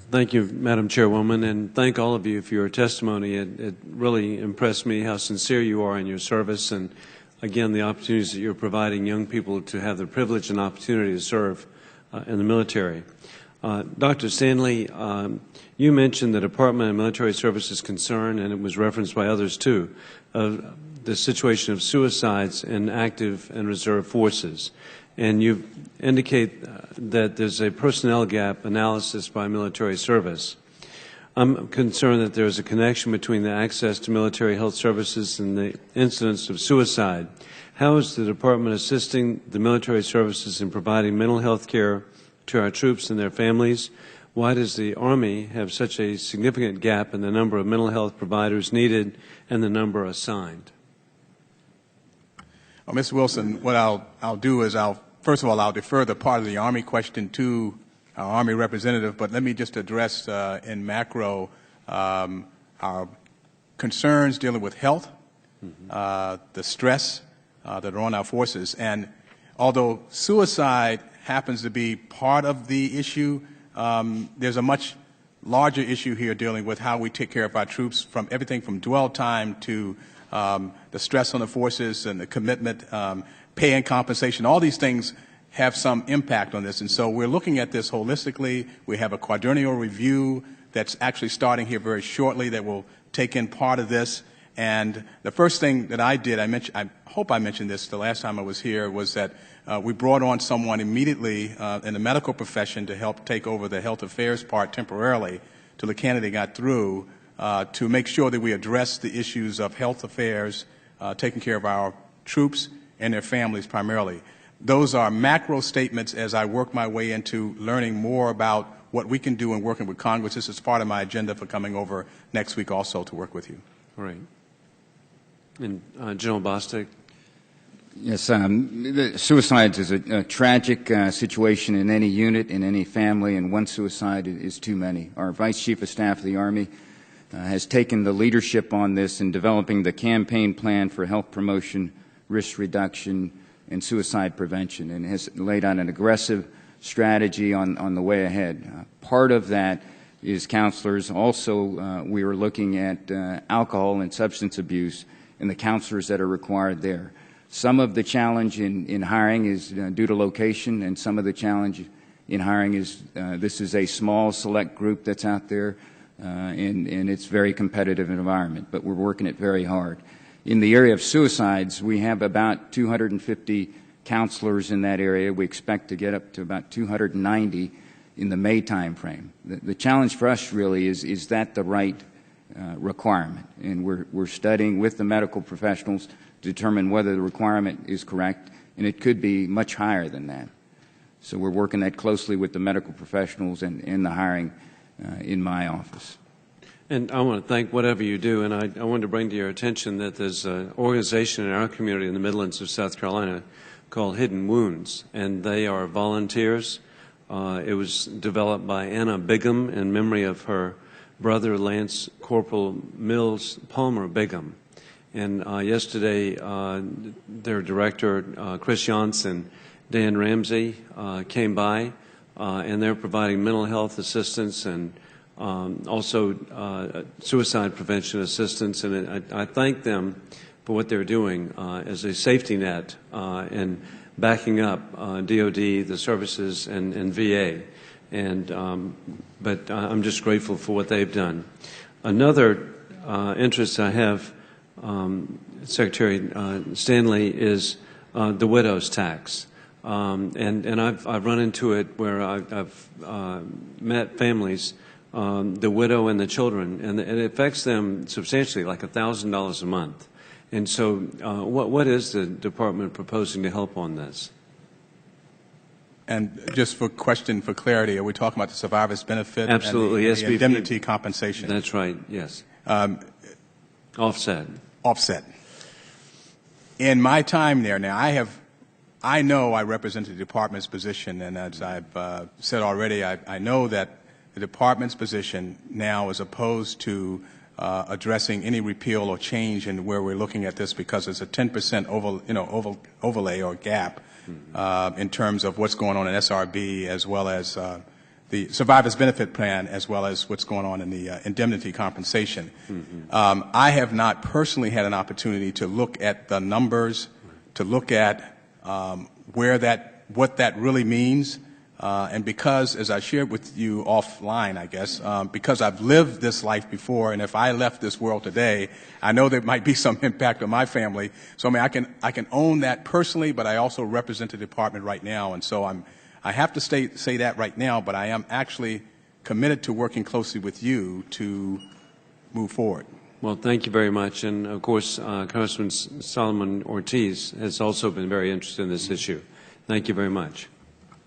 Thank you, Madam Chairwoman, and thank all of you for your testimony. It really impressed me how sincere you are in your service, and again, the opportunities that you're providing young people to have the privilege and opportunity to serve in the military. Dr. Stanley, you mentioned the Department of Military Services concern, and it was referenced by others too, the situation of suicides in active and reserve forces. And you indicate that there's a personnel gap analysis by military service. I'm concerned that there's a connection between the access to military health services and the incidence of suicide. How is the Department assisting the military services in providing mental health care to our troops and their families? Why does the Army have such a significant gap in the number of mental health providers needed and the number assigned? Well, Mr. Wilson, what I'll do is first of all, I'll defer the part of the Army question to our Army representative, but let me just address in macro our concerns dealing with health, the stress that are on our forces. And although suicide happens to be part of the issue, there's a much larger issue here dealing with how we take care of our troops, from everything from dwell time to the stress on the forces and the commitment, pay and compensation. All these things have some impact on this. And so we're looking at this holistically. We have a quadrennial review that's actually starting here very shortly that will take in part of this. And the first thing that I did, I hope I mentioned this the last time I was here, was that we brought on someone immediately in the medical profession to help take over the health affairs part temporarily till the candidate got through, to make sure that we address the issues of health affairs, taking care of our troops and their families primarily. Those are macro statements as I work my way into learning more about what we can do in working with Congress. This is part of my agenda for coming over next week also to work with you. All right. And General Bostic. Yes, suicides is a tragic situation in any unit, in any family, and one suicide is too many. Our Vice Chief of Staff of the Army has taken the leadership on this in developing the campaign plan for health promotion, risk reduction, and suicide prevention, and has laid out an aggressive strategy on the way ahead. Part of that is counselors. Also, we are looking at alcohol and substance abuse and the counselors that are required there. Some of the challenge in hiring is due to location, and some of the challenge in hiring is this is a small, select group that's out there, and it's a very competitive environment, but we're working it very hard. In the area of suicides, we have about 250 counselors in that area. We expect to get up to about 290 in the May time frame. The challenge for us really is that the right requirement? And we're studying with the medical professionals to determine whether the requirement is correct, and it could be much higher than that. So we're working that closely with the medical professionals and the hiring in my office. And I want to thank whatever you do, and I want to bring to your attention that there's an organization in our community in the Midlands of South Carolina called Hidden Wounds, and they are volunteers. It was developed by Anna Bigham in memory of her brother, Lance Corporal Mills Palmer Bigham. And yesterday, their director, Chris Johnson, Dan Ramsey, came by, and they're providing mental health assistance and also suicide prevention assistance, and I thank them for what they're doing as a safety net and backing up DOD, the services, and VA. But I'm just grateful for what they've done. Another interest I have, Secretary Stanley, is the widow's tax. And I've run into it where I've met families, the widow and the children, and it affects them substantially, like $1,000 a month. And so what is the Department proposing to help on this? And just for clarity, are we talking about the survivor's benefit? Absolutely, and the indemnity compensation? That's right, yes. Offset. Offset. In my time there, now I know I represent the Department's position, and as I've said already, I know that the Department's position now is opposed to addressing any repeal or change in where we're looking at this, because it's a 10% overlay or gap in terms of what's going on in SRB, as well as the survivors benefit plan as well as what's going on in the indemnity compensation. I have not personally had an opportunity to look at the numbers, to look at what that really means. And because, as I shared with you offline, I guess, because I've lived this life before, and if I left this world today, I know there might be some impact on my family. So I mean, I can own that personally, but I also represent the department right now, and so I have to say that right now. But I am actually committed to working closely with you to move forward. Well, thank you very much. And of course, Congressman Solomon Ortiz has also been very interested in this issue. Thank you very much.